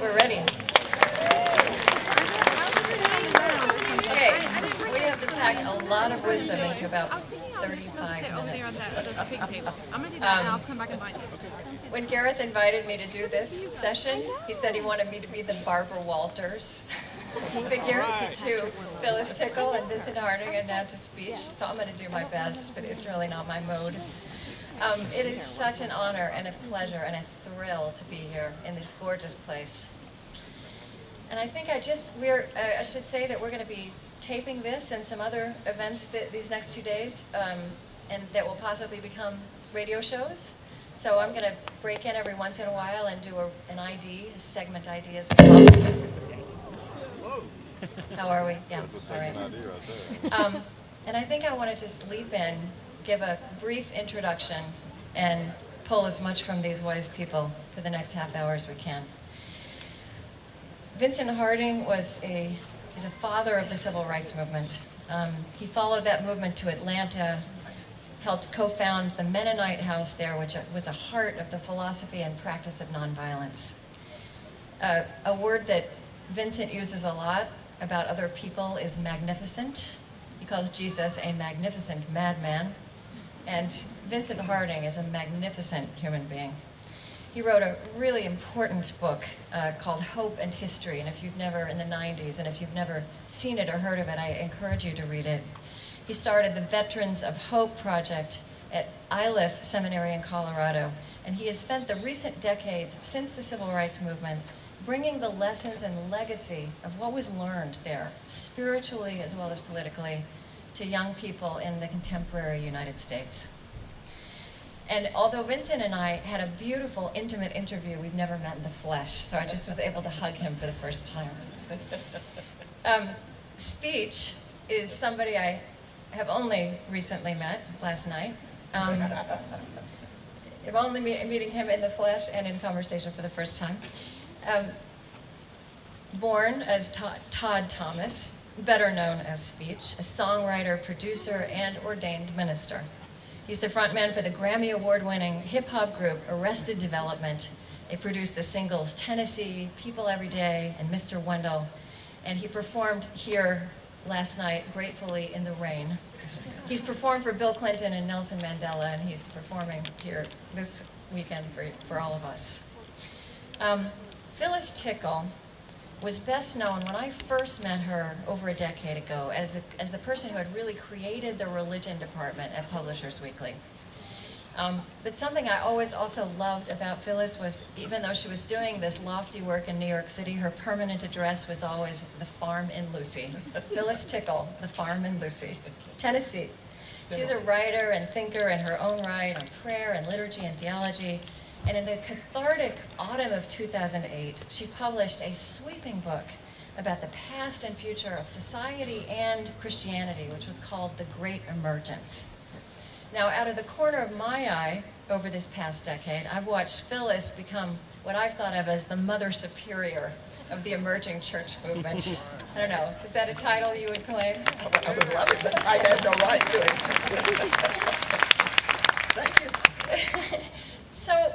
We're ready. Okay, we have to pack a lot of wisdom into about 35 minutes. When Gareth invited me to do this session, he said he wanted me to be the Barbara Walters figure to Phyllis Tickle and Vincent Harding and now to speech. So I'm going to do my best, but it's really not my mode. It is such an honor and a pleasure and a thrill to be here in this gorgeous place. And I think I should say that we're going to be taping this and some other events these next 2 days, and that will possibly become radio shows. So I'm going to break in every once in a while and do an ID, a segment ID as well. How are we? Yeah, all right. And I think I want to just leap in, give a brief introduction, and pull as much from these wise people for the next half hour as we can. Vincent Harding is a father of the civil rights movement. He followed that movement to Atlanta, helped co-found the Mennonite House there, which was a heart of the philosophy and practice of nonviolence. A word that Vincent uses a lot about other people is magnificent. He calls Jesus a magnificent madman, and Vincent Harding is a magnificent human being. He wrote a really important book called Hope and History, and if you've never, in the 90s, and if you've never seen it or heard of it, I encourage you to read it. He started the Veterans of Hope project at Iliff Seminary in Colorado, and he has spent the recent decades since the civil rights movement bringing the lessons and legacy of what was learned there, spiritually as well as politically, to young people in the contemporary United States. And although Vincent and I had a beautiful, intimate interview, we've never met in the flesh, so I just was able to hug him for the first time. Speech is somebody I have only recently met last night. I'm only meeting him in the flesh and in conversation for the first time. Born as Todd Thomas, better known as Speech, a songwriter, producer, and ordained minister. He's the frontman for the Grammy Award-winning hip-hop group Arrested Development. They produced the singles Tennessee, People Every Day, and Mr. Wendell. And he performed here last night, gratefully, in the rain. He's performed for Bill Clinton and Nelson Mandela, and he's performing here this weekend for all of us. Phyllis Tickle was best known when I first met her over a decade ago as the person who had really created the religion department at Publishers Weekly. But something I always also loved about Phyllis was, even though she was doing this lofty work in New York City, her permanent address was always the farm in Lucy. Phyllis Tickle, the farm in Lucy, Tennessee. She's a writer and thinker in her own right on prayer and liturgy and theology. And in the cathartic autumn of 2008, she published a sweeping book about the past and future of society and Christianity, which was called The Great Emergence. Now, out of the corner of my eye, over this past decade, I've watched Phyllis become what I've thought of as the mother superior of the emerging church movement. I don't know, is that a title you would claim? I would love it, but I have no right to it. Thank you. So,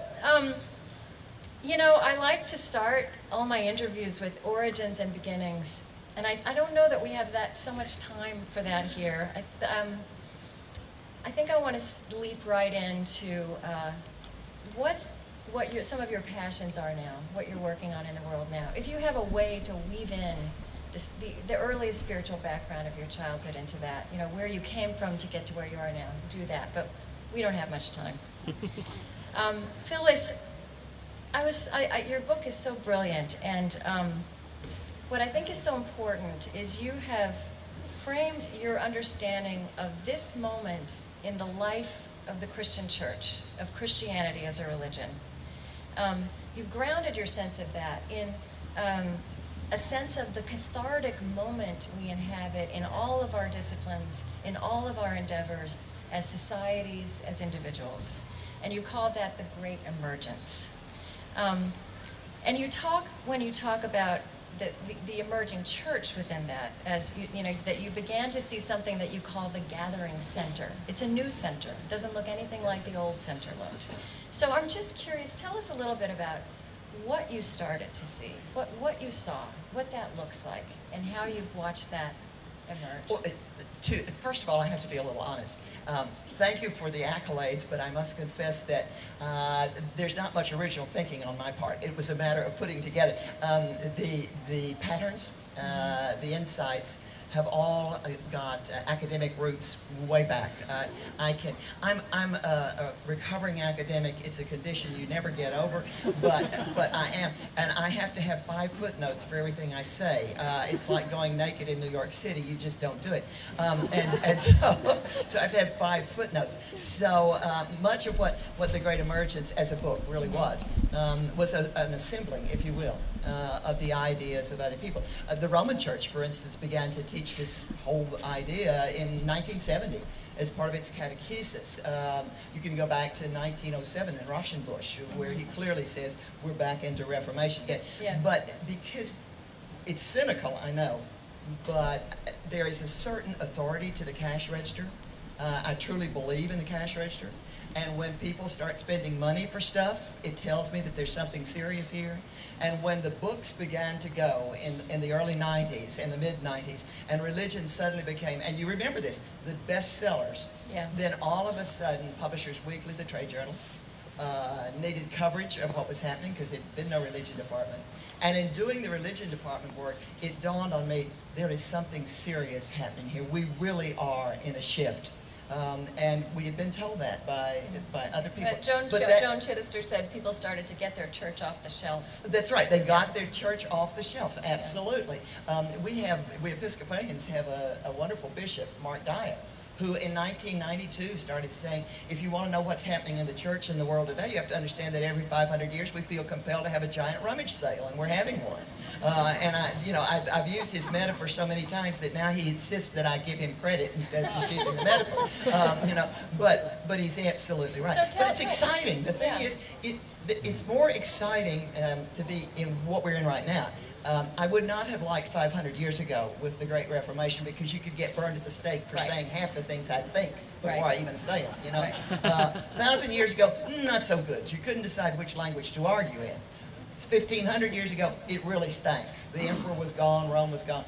you know, I like to start all my interviews with origins and beginnings, and I don't know that we have so much time for that here. I think I want to leap right into what some of your passions are now, what you're working on in the world now. If you have a way to weave in the earliest spiritual background of your childhood into that, you know, where you came from to get to where you are now, do that, but we don't have much time. Phyllis, your book is so brilliant, and what I think is so important is you have framed your understanding of this moment in the life of the Christian church, of Christianity as a religion. You've grounded your sense of that in a sense of the cathartic moment we inhabit in all of our disciplines, in all of our endeavors as societies, as individuals. And you call that the Great Emergence. And when you talk about the emerging church within that, as you know, that you began to see something that you call the gathering center. It's a new center. It doesn't look anything like the old center looked. So I'm just curious, tell us a little bit about what you started to see, what you saw, what that looks like, and how you've watched that emerge. Well, first of all, I have to be a little honest. Thank you for the accolades, but I must confess that there's not much original thinking on my part. It was a matter of putting together the patterns, the insights have all got academic roots way back. I'm a recovering academic. It's a condition you never get over, but I am, and I have to have 5 footnotes for everything I say. It's like going naked in New York City. You just don't do it, and so I have to have 5 footnotes. So much of what the Great Emergence as a book really was an assembling, if you will, of the ideas of other people. The Roman Church, for instance, began to teach this whole idea in 1970 as part of its catechesis. You can go back to 1907 in Rauschenbusch, where he clearly says we're back into Reformation again. Yeah. But because it's cynical, I know, but there is a certain authority to the cash register. I truly believe in the cash register. And when people start spending money for stuff, it tells me that there's something serious here. And when the books began to go in the early 90s and the mid-90s, and religion suddenly became, and you remember this, the bestsellers, then all of a sudden, Publishers Weekly, the trade journal, needed coverage of what was happening because there'd been no religion department. And in doing the religion department work, it dawned on me, there is something serious happening here. We really are in a shift. And we had been told that by other people. Joan Chittister said people started to get their church off the shelf. That's right. They got their church off the shelf. Absolutely. We Episcopalians have a wonderful bishop, Mark Dyer, who in 1992 started saying, if you want to know what's happening in the church and the world today, you have to understand that every 500 years we feel compelled to have a giant rummage sale, and we're having one. And I've used his metaphor so many times that now he insists that I give him credit instead of just using the metaphor. But he's absolutely right. But it's exciting. The thing is, it's more exciting to be in what we're in right now. I would not have liked 500 years ago with the Great Reformation, because you could get burned at the stake for saying half the things I think before I even say them. 1,000 years ago, not so good. You couldn't decide which language to argue in. 1,500 years ago, it really stank. The emperor was gone, Rome was gone.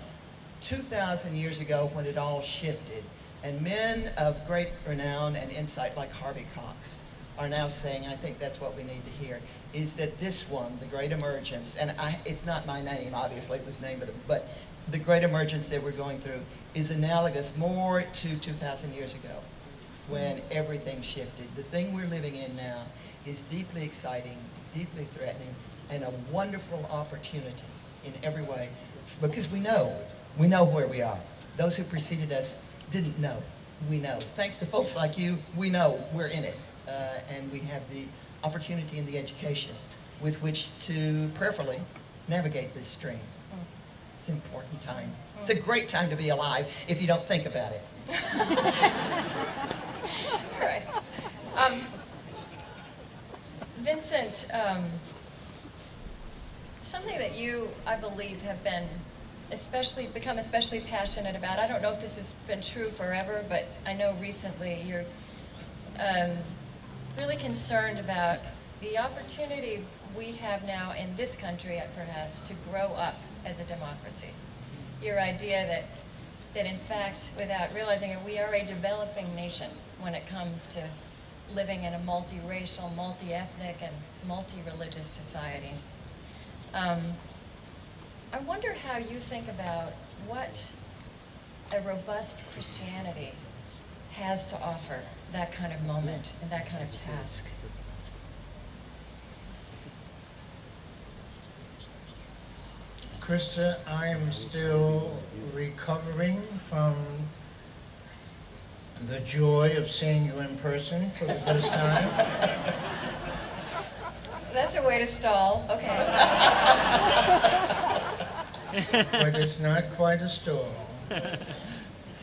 2,000 years ago, when it all shifted, and men of great renown and insight like Harvey Cox are now saying, and I think that's what we need to hear, is that this one, the Great Emergence, and it's not my name, obviously, it was named, but the Great Emergence that we're going through is analogous more to 2,000 years ago, when everything shifted. The thing we're living in now is deeply exciting, deeply threatening, and a wonderful opportunity in every way, because we know where we are. Those who preceded us didn't know. We know. Thanks to folks like you, we know we're in it. And we have the opportunity and the education with which to prayerfully navigate this stream. It's an important time. It's a great time to be alive if you don't think about it. Right. Vincent, something that you, I believe, have become especially passionate about. I don't know if this has been true forever, but I know recently you're really concerned about the opportunity we have now in this country, perhaps, to grow up as a democracy. Your idea that in fact, without realizing it, we are a developing nation when it comes to living in a multiracial, multi-ethnic, and multi-religious society. I wonder how you think about what a robust Christianity has to offer that kind of moment and that kind of task. Krista, I am still recovering from the joy of seeing you in person for the first time. That's a way to stall. Okay. But it's not quite a stall.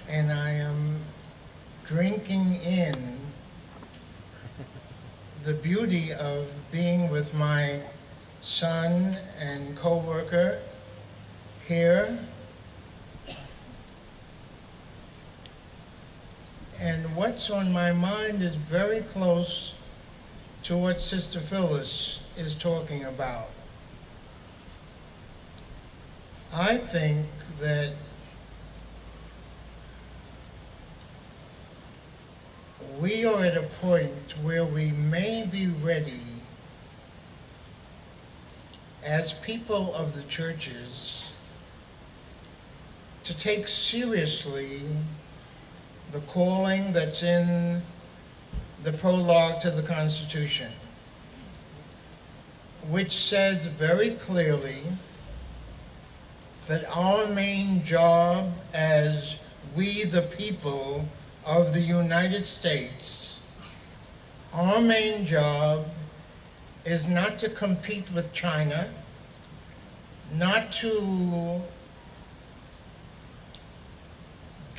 And I am drinking in the beauty of being with my son and co-worker here. And what's on my mind is very close to what Sister Phyllis is talking about. I think that we are at a point where we may be ready as people of the churches to take seriously the calling that's in the prologue to the Constitution, which says very clearly that our main job as we the people of the United States, our main job is not to compete with China, not to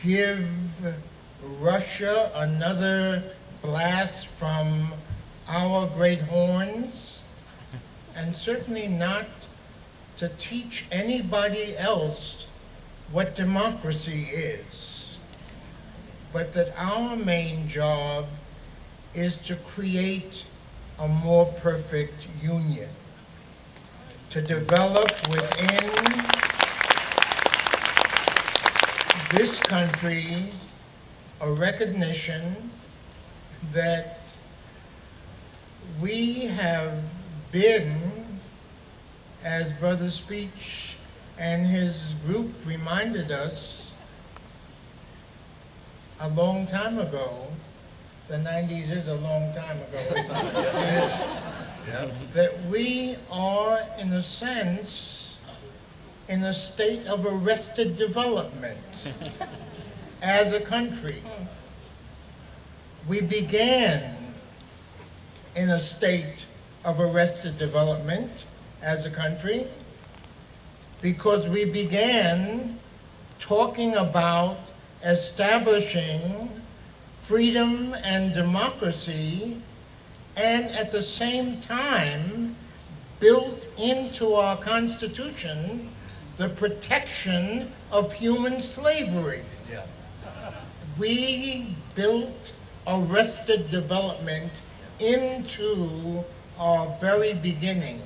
give Russia another blast from our great horns, and certainly not to teach anybody else what democracy is, but that our main job is to create a more perfect union, to develop within this country a recognition that we have been, as Brother Speech and his group reminded us a long time ago, the 90s is a long time ago, that we are, in a sense, in a state of arrested development as a country. We began in a state of arrested development as a country because we began talking about establishing freedom and democracy, and at the same time built into our Constitution the protection of human slavery. Yeah. We built arrested development into our very beginnings.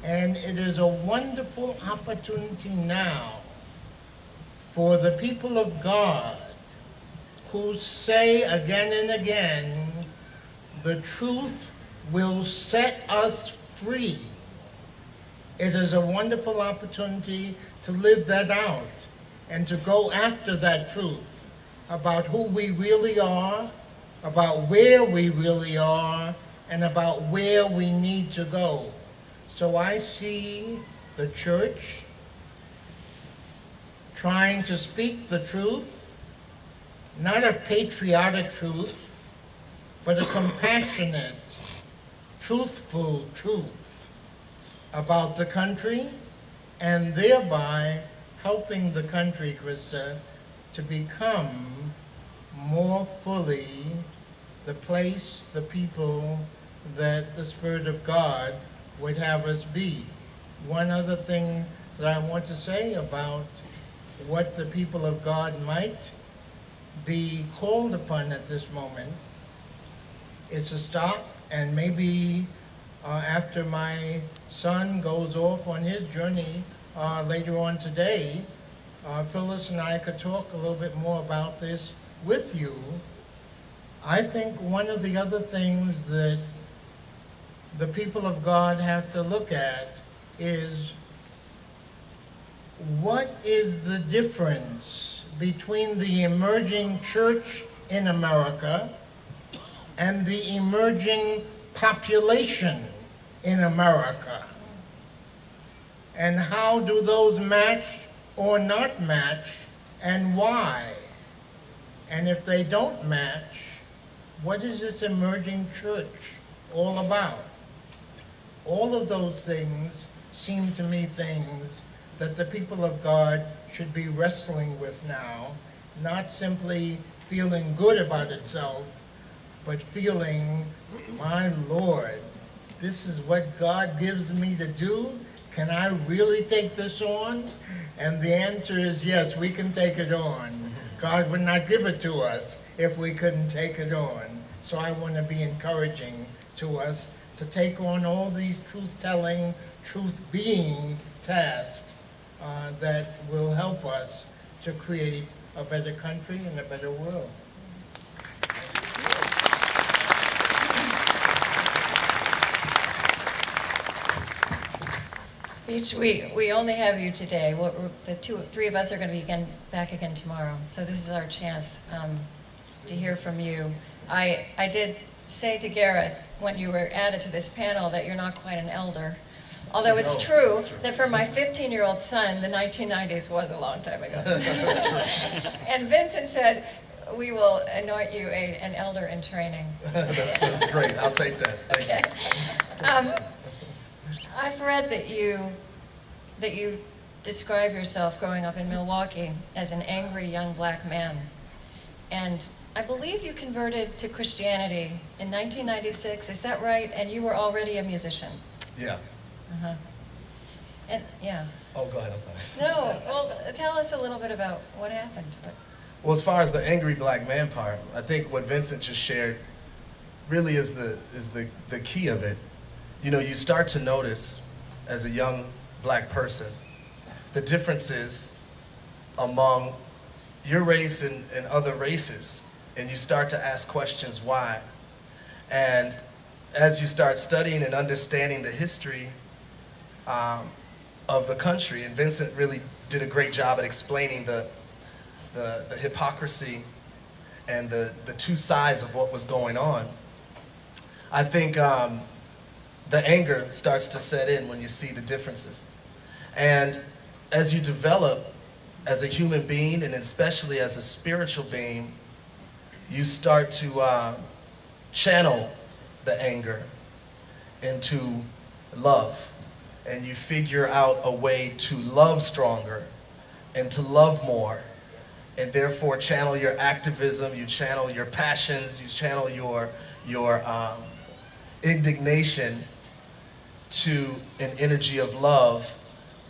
And it is a wonderful opportunity now for the people of God who say again and again, the truth will set us free. It is a wonderful opportunity to live that out and to go after that truth about who we really are, about where we really are, and about where we need to go. So I see the church trying to speak the truth, not a patriotic truth, but a compassionate, truthful truth about the country, and thereby helping the country, Krista, to become more fully the place, the people that the Spirit of God would have us be. One other thing that I want to say about what the people of God might be called upon at this moment is to stop and maybe after my son goes off on his journey later on today, Phyllis and I could talk a little bit more about this with you. I think one of the other things that the people of God have to look at is what is the difference between the emerging church in America and the emerging population in America? And how do those match or not match, and why? And if they don't match, what is this emerging church all about? All of those things seem to me things that the people of God should be wrestling with now, not simply feeling good about itself, but feeling, my Lord, this is what God gives me to do? Can I really take this on? And the answer is yes, we can take it on. God would not give it to us if we couldn't take it on. So I want to be encouraging to us to take on all these truth-telling, truth-being tasks that will help us to create a better country and a better world. Speech, we only have you today. The three of us are going to be back again tomorrow. So this is our chance to hear from you. I did say to Gareth when you were added to this panel that you're not quite an elder. Although it's true that for my 15-year-old son, the 1990s was a long time ago. That's true. And Vincent said, we will anoint you an elder in training. That's great. I'll take that. Thank you. I've read that you describe yourself growing up in Milwaukee as an angry young black man. And I believe you converted to Christianity in 1996, is that right? And you were already a musician. Yeah. Uh-huh. And yeah. Oh, go ahead. I'm sorry. No, well, tell us a little bit about what happened. Well, as far as the angry black man part, I think what Vincent just shared really is the key of it. You know, you start to notice as a young black person the differences among your race and other races, and you start to ask questions why. And as you start studying and understanding the history of the country, and Vincent really did a great job at explaining the hypocrisy and the two sides of what was going on, I think the anger starts to set in when you see the differences. And as you develop as a human being, and especially as a spiritual being, you start to channel the anger into love. And you figure out a way to love stronger and to love more. And therefore channel your activism, you channel your passions, you channel your indignation to an energy of love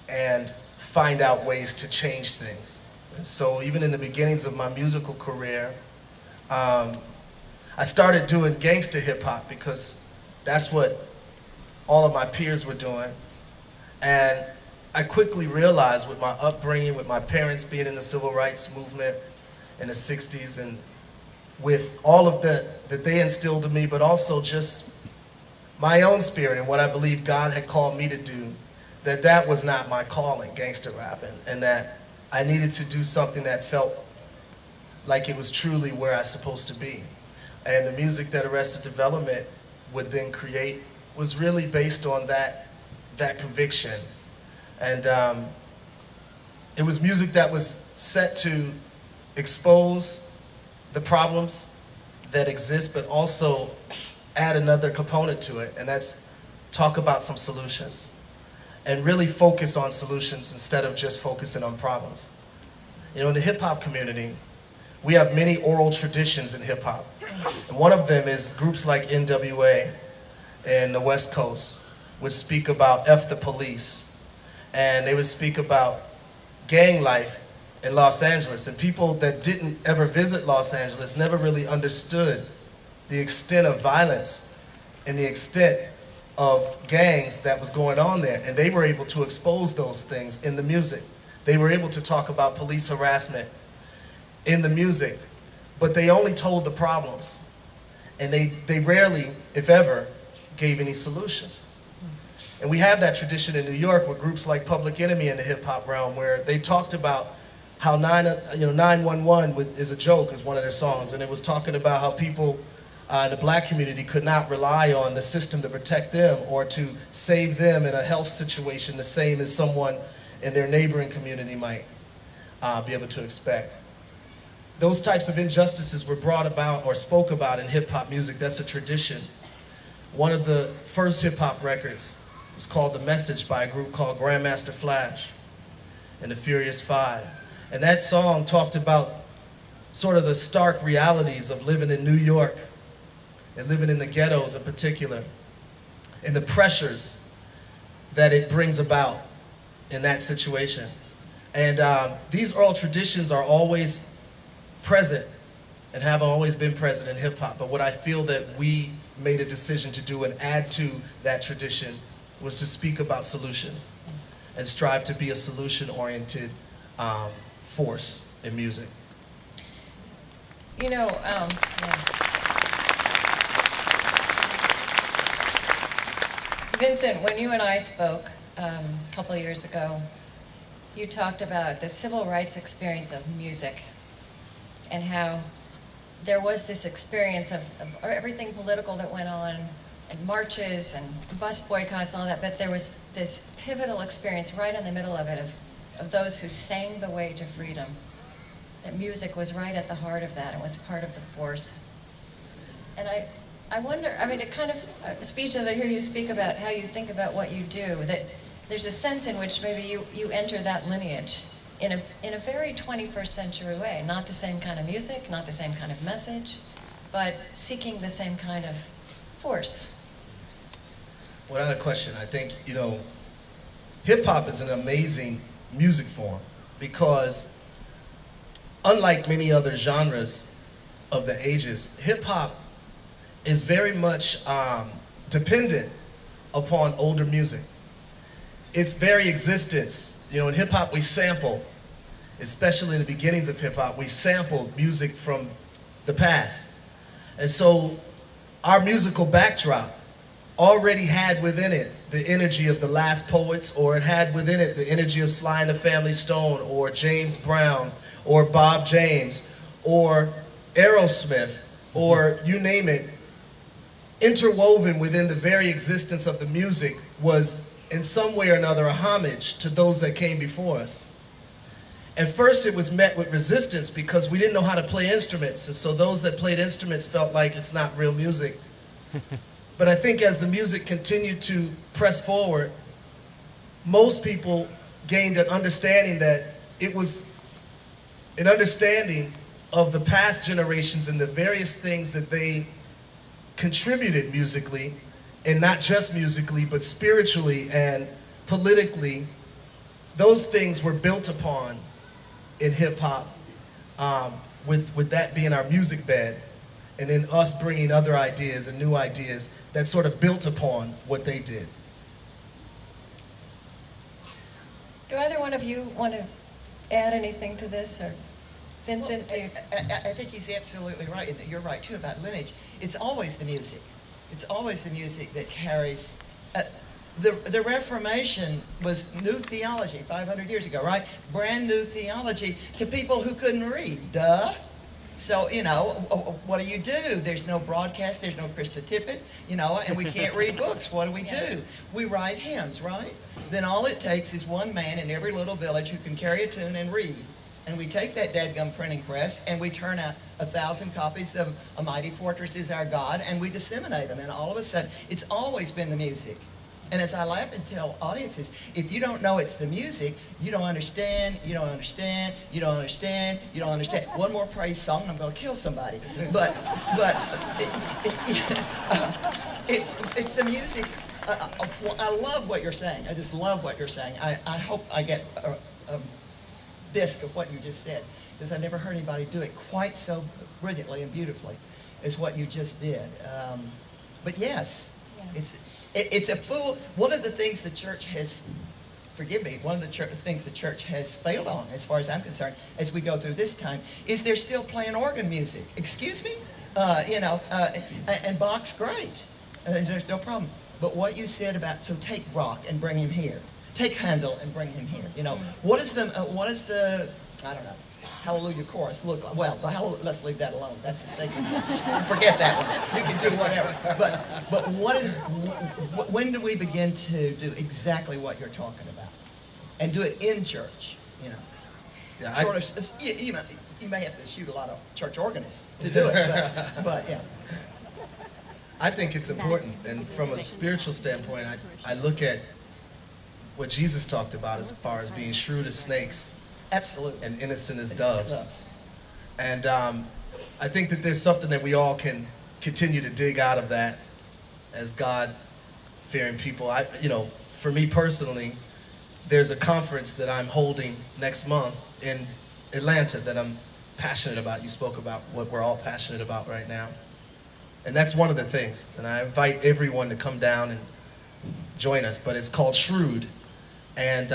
and find out ways to change things. And so even in the beginnings of my musical career, I started doing gangsta hip hop because that's what all of my peers were doing. And I quickly realized with my upbringing, with my parents being in the civil rights movement in the 60s, and with all of that they instilled in me, but also just my own spirit and what I believe God had called me to do, that was not my calling, gangster rapping, and that I needed to do something that felt like it was truly where I was supposed to be. And the music that Arrested Development would then create was really based on that conviction. And it was music that was set to expose the problems that exist, but also add another component to it, and that's talk about some solutions and really focus on solutions instead of just focusing on problems. You know, in the hip-hop community, we have many oral traditions in hip-hop, and one of them is groups like NWA in the West Coast would speak about F the police, and they would speak about gang life in Los Angeles, and people that didn't ever visit Los Angeles never really understood the extent of violence and the extent of gangs that was going on there. And they were able to expose those things in the music. They were able to talk about police harassment in the music, but they only told the problems. And they rarely, if ever, gave any solutions. And we have that tradition in New York with groups like Public Enemy in the hip hop realm, where they talked about how 911 is a joke, is one of their songs, and it was talking about how people in the black community could not rely on the system to protect them or to save them in a health situation the same as someone in their neighboring community might be able to expect. Those types of injustices were brought about or spoke about in hip-hop music. That's a tradition. One of the first hip-hop records was called The Message by a group called Grandmaster Flash and the Furious Five. And that song talked about sort of the stark realities of living in New York and living in the ghettos in particular, and the pressures that it brings about in that situation. And these oral traditions are always present and have always been present in hip hop. But what I feel that we made a decision to do and add to that tradition was to speak about solutions. and strive to be a solution-oriented force in music. You know, yeah. Vincent, when you and I spoke a couple of years ago, you talked about the civil rights experience of music and how there was this experience of everything political that went on, and marches and bus boycotts and all that, but there was this pivotal experience right in the middle of it of those who sang the way to freedom. That music was right at the heart of that and was part of the force. And I wonder, I mean, it kind of, speech as I hear you speak about how you think about what you do, that there's a sense in which maybe you enter that lineage in a very 21st century way. Not the same kind of music, not the same kind of message, but seeking the same kind of force. Without a question, I think, you know, hip-hop is an amazing music form because unlike many other genres of the ages, hip-hop is very much dependent upon older music. Its very existence, you know, in hip-hop we sample, especially in the beginnings of hip-hop, we sample music from the past. And so our musical backdrop already had within it the energy of the last poets, or it had within it the energy of Sly and the Family Stone, or James Brown, or Bob James, or Aerosmith, or you name it. Interwoven within the very existence of the music was in some way or another a homage to those that came before us. At first it was met with resistance because we didn't know how to play instruments, and so those that played instruments felt like it's not real music. But I think as the music continued to press forward, most people gained an understanding that it was an understanding of the past generations and the various things that they contributed musically, and not just musically, but spiritually and politically. Those things were built upon in hip-hop, with that being our music bed, and then us bringing other ideas and new ideas that sort of built upon what they did. Do either one of you want to add anything to this, or Vincent? Well, I think he's absolutely right, and you're right too about lineage. It's always the music. It's always the music that carries. The Reformation was new theology 500 years ago, right? Brand new theology to people who couldn't read. Duh. So, you know, what do? There's no broadcast, there's no KristaTippett, you know, and we can't read books. What do? We write hymns, right? Then all it takes is one man in every little village who can carry a tune and read. And we take that dadgum printing press and we turn out 1,000 copies of A Mighty Fortress Is Our God, and we disseminate them. And all of a sudden, it's always been the music. And as I laugh and tell audiences, if you don't know it's the music, you don't understand, you don't understand, you don't understand, you don't understand. One more praise song and I'm going to kill somebody. But it's the music. I love what you're saying. I just love what you're saying. I hope I get a disc of what you just said, because I've never heard anybody do it quite so brilliantly and beautifully as what you just did. But yes, it's a fool. One of the things the church has, forgive me, one of the things the church has failed on, as far as I'm concerned, as we go through this time, is they're still playing organ music. Excuse me? And Bach's great. There's no problem. But what you said about, so take Bach and bring him here. Take Handel and bring him here. You know, what is the, I don't know, Hallelujah chorus look like? Well, let's leave that alone. That's a sacred one. Forget that one. You can do whatever. But when do we begin to do exactly what you're talking about? And do it in church, you know? Yeah, you may have to shoot a lot of church organists to do it, but yeah. I think it's important, and from a spiritual standpoint, I look at what Jesus talked about as far as being shrewd as snakes. Absolutely. And innocent as doves. And I think that there's something that we all can continue to dig out of that as God-fearing people. For me personally, there's a conference that I'm holding next month in Atlanta that I'm passionate about. You spoke about what we're all passionate about right now. And that's one of the things. And I invite everyone to come down and join us. But it's called Shrewd. And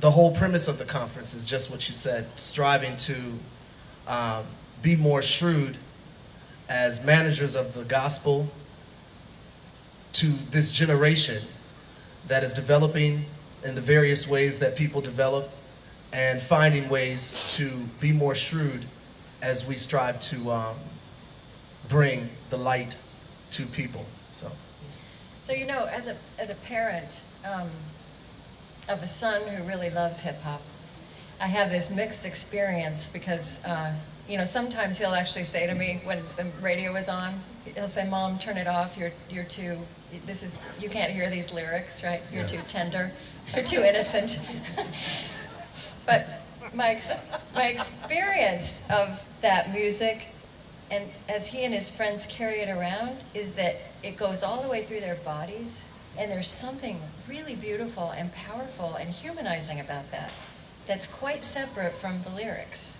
the whole premise of the conference is just what you said, striving to be more shrewd as managers of the gospel to this generation that is developing in the various ways that people develop, and finding ways to be more shrewd as we strive to bring the light to people. So you know, as a parent of a son who really loves hip hop, I have this mixed experience because you know, sometimes he'll actually say to me when the radio is on, he'll say, "Mom, turn it off. You're too. You can't hear these lyrics, right? You're too tender. You're too innocent." But my experience of that music, and as he and his friends carry it around, is that it goes all the way through their bodies, and there's something really beautiful and powerful and humanizing about that that's quite separate from the lyrics.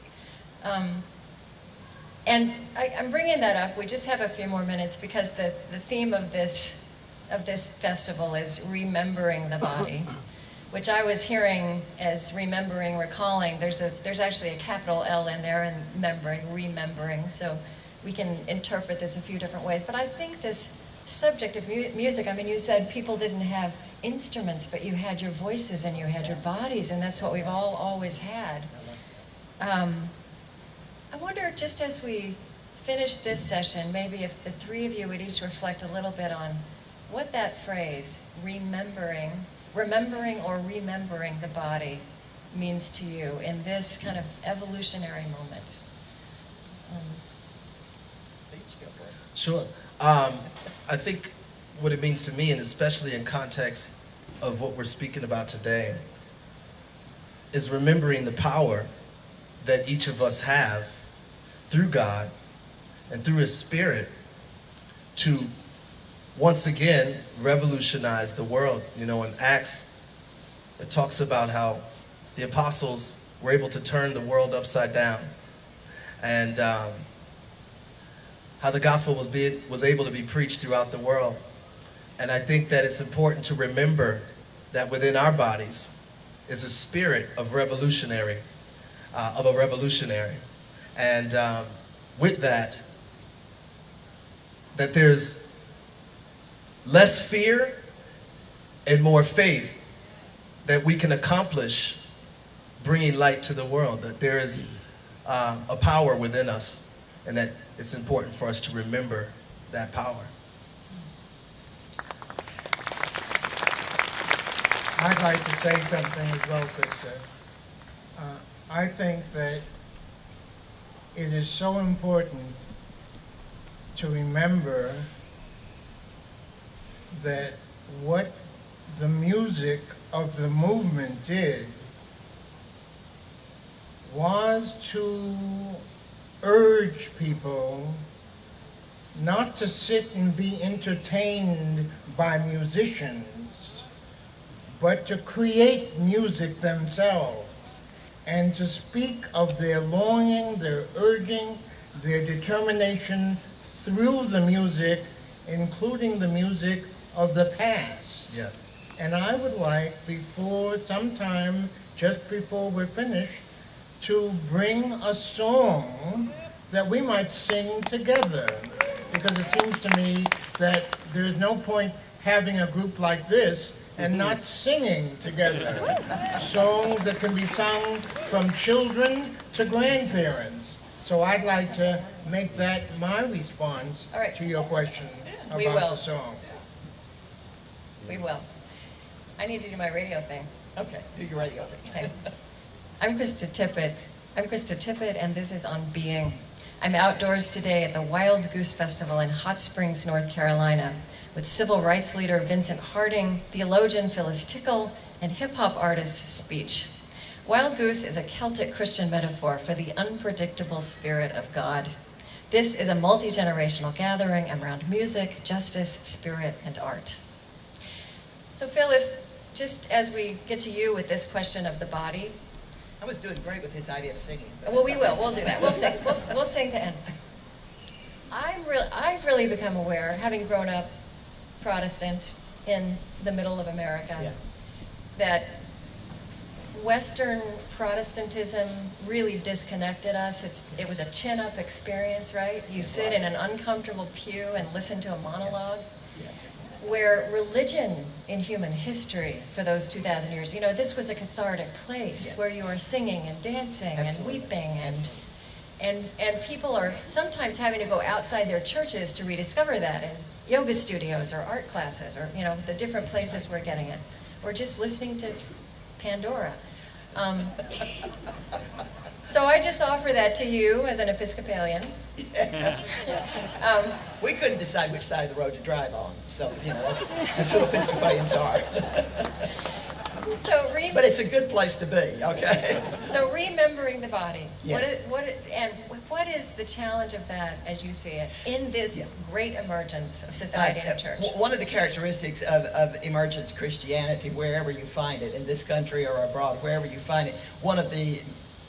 And I'm bringing that up, we just have a few more minutes, because the theme of this festival is remembering the body, which I was hearing as remembering, recalling. There's actually a capital L in there, and remembering, so we can interpret this a few different ways. But I think this subject of music, I mean, you said people didn't have instruments, but you had your voices and you had your bodies, and that's what we've all always had. I wonder, just as we finish this session, maybe if the three of you would each reflect a little bit on what that phrase, remembering or remembering the body, means to you in this kind of evolutionary moment. Sure. I think what it means to me, and especially in context of what we're speaking about today, is remembering the power that each of us have through God and through His Spirit to once again revolutionize the world. You know, in Acts, it talks about how the apostles were able to turn the world upside down, and how the gospel was able to be preached throughout the world. And I think that it's important to remember that within our bodies is a spirit of a revolutionary. And with that there's less fear and more faith that we can accomplish bringing light to the world, that there is a power within us, and that it's important for us to remember that power. I'd like to say something as well, Krista. I think that it is so important to remember that what the music of the movement did was to urge people not to sit and be entertained by musicians, but to create music themselves and to speak of their longing, their urging, their determination through the music, including the music of the past. Yeah. And I would like, sometime just before we're finished, to bring a song that we might sing together. Because it seems to me that there's no point having a group like this and not singing together. Songs that can be sung from children to grandparents. So I'd like to make that my response to your question about the song. We will. I need to do my radio thing. Okay, do your radio thing. Okay. I'm KristaTippett, and this is On Being. I'm outdoors today at the Wild Goose Festival in Hot Springs, North Carolina, with civil rights leader Vincent Harding, theologian Phyllis Tickle, and hip-hop artist Speech. Wild Goose is a Celtic Christian metaphor for the unpredictable spirit of God. This is a multi-generational gathering around music, justice, spirit, and art. So Phyllis, just as we get to you with this question of the body. I was doing great with his idea of singing. Well, we will. We'll do that. We'll sing. We'll sing to end. I've really become aware, having grown up Protestant in the middle of America, that Western Protestantism really disconnected us. It was a chin-up experience, right? You sit in an uncomfortable pew and listen to a monologue. Yes. Where religion in human history for those 2,000 years, you know, this was a cathartic place where you are singing and dancing and weeping and people are sometimes having to go outside their churches to rediscover that in yoga studios or art classes or, you know, the different places we're getting it. Or just listening to Pandora. So I just offer that to you as an Episcopalian. Yes. We couldn't decide which side of the road to drive on, so, you know, that's who Episcopalians are. So but it's a good place to be, okay? So remembering the body. Yes. What is the challenge of that, as you see it, in this great emergence of society and church? One of the characteristics of emergence Christianity, wherever you find it, in this country or abroad, wherever you find it, one of the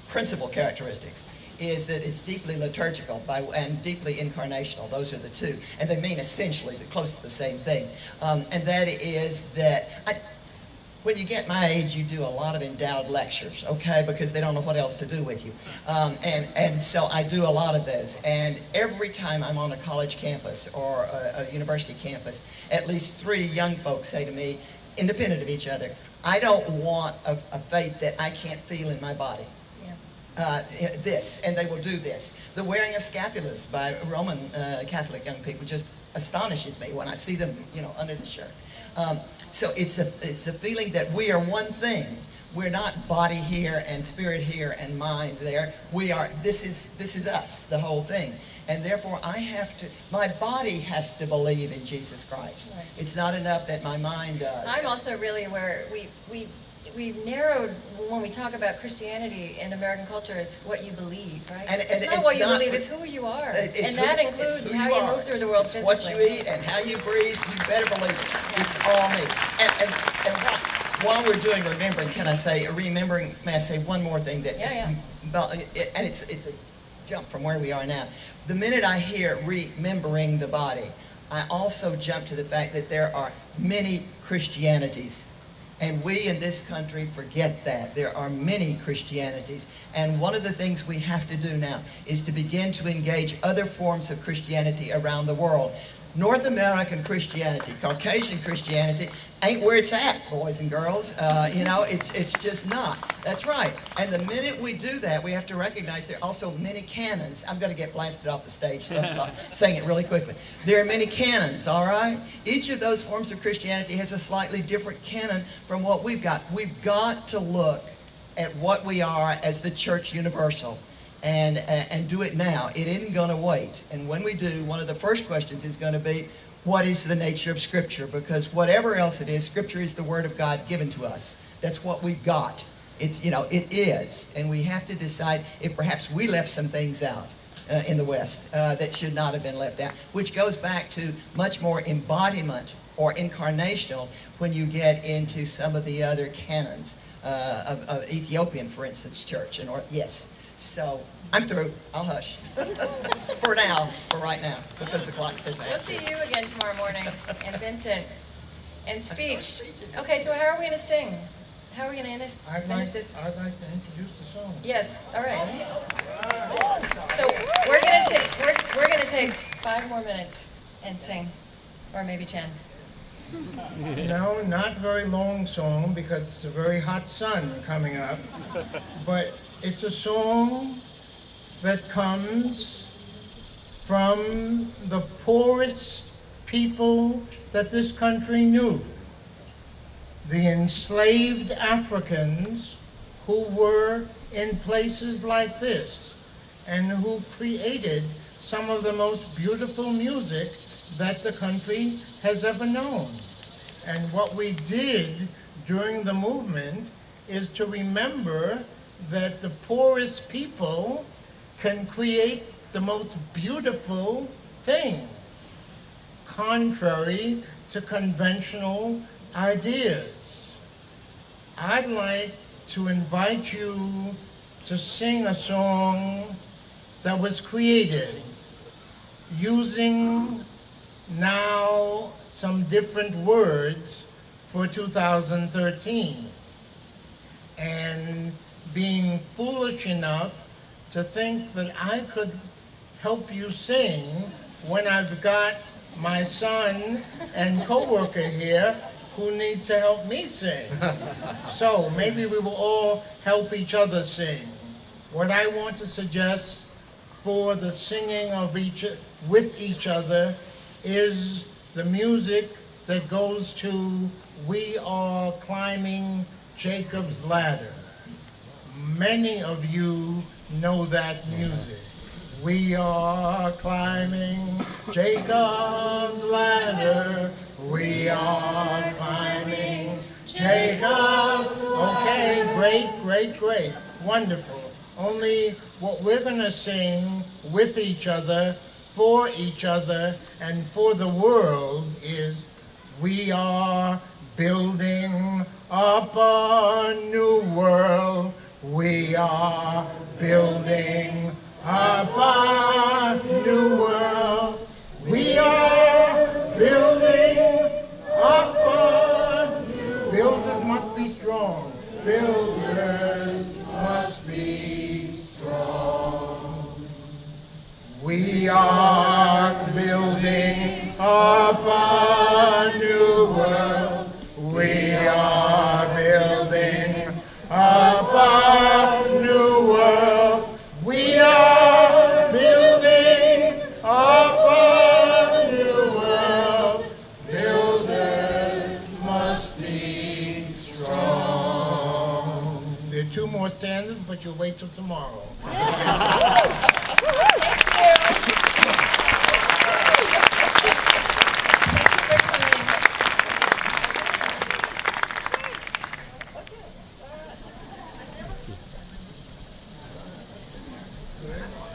principal characteristics is that it's deeply liturgical and deeply incarnational. Those are the two. And they mean essentially close to the same thing. And that is that when you get my age, you do a lot of endowed lectures, okay, because they don't know what else to do with you. And so I do a lot of those. And every time I'm on a college campus or a university campus, at least 3 young folks say to me, independent of each other, I don't want a faith that I can't feel in my body. This, and they will do this. The wearing of scapulas by Roman Catholic young people just astonishes me when I see them, you know, under the shirt. So it's a feeling that we are one thing. We're not body here and spirit here and mind there. We are. This is us, the whole thing. And therefore, my body has to believe in Jesus Christ. Right. It's not enough that my mind does. I'm also really aware we've narrowed, when we talk about Christianity in American culture, it's what you believe, right? And it's not what you believe, it's who you are. And that includes how you move through the world physically. What you eat and how you breathe, you better believe it. It's all me. And while we're doing remembering, can I say, may I say one more thing that, and it's a jump from where we are now. The minute I hear remembering the body, I also jump to the fact that there are many Christianities. And we in this country forget that. There are many Christianities. And one of the things we have to do now is to begin to engage other forms of Christianity around the world. North American Christianity, Caucasian Christianity, ain't where it's at, boys and girls. You know, it's just not. That's right. And the minute we do that, we have to recognize there are also many canons. I'm going to get blasted off the stage, so I'm saying it really quickly. There are many canons, all right? Each of those forms of Christianity has a slightly different canon from what we've got. We've got to look at what we are as the Church Universal. And do it now. It isn't going to wait. And when we do, one of the first questions is going to be, what is the nature of Scripture? Because whatever else it is, Scripture is the Word of God given to us. That's what we've got. It's, you know, it is. And we have to decide if perhaps we left some things out in the West that should not have been left out, which goes back to much more embodiment or incarnational when you get into some of the other canons of Ethiopian, for instance, church. Yes. So, I'm through. I'll hush. For right now, because the clock says that. We'll see you again tomorrow morning, and Vincent, and speech. Okay, so how are we going to sing? How are we going to finish this? I'd like to introduce the song. Yes, all right. So we're going to take 5 more minutes and sing, or maybe 10. No, not very long song, because it's a very hot sun coming up, but it's a song that comes from the poorest people that this country knew. The enslaved Africans who were in places like this and who created some of the most beautiful music that the country has ever known. And what we did during the movement is to remember that the poorest people can create the most beautiful things, contrary to conventional ideas. I'd like to invite you to sing a song that was created using now some different words for 2013. And being foolish enough to think that I could help you sing when I've got my son and coworker here who need to help me sing. So maybe we will all help each other sing. What I want to suggest for the singing of with each other is the music that goes to "We Are Climbing Jacob's Ladder." Many of you know that music. We are climbing Jacob's ladder. We are climbing Jacob's. Okay, great, great, great. Wonderful. Only what we're going to sing with each other, for each other, and for the world is we are building up a new world. We are building up a new world. We are building up a new. Builders must be strong. Builders must be strong. We are building up a new world. We are building up a new world. We are building up a new world. Builders must be strong. There are two more stanzas, but you'll wait till tomorrow. Good.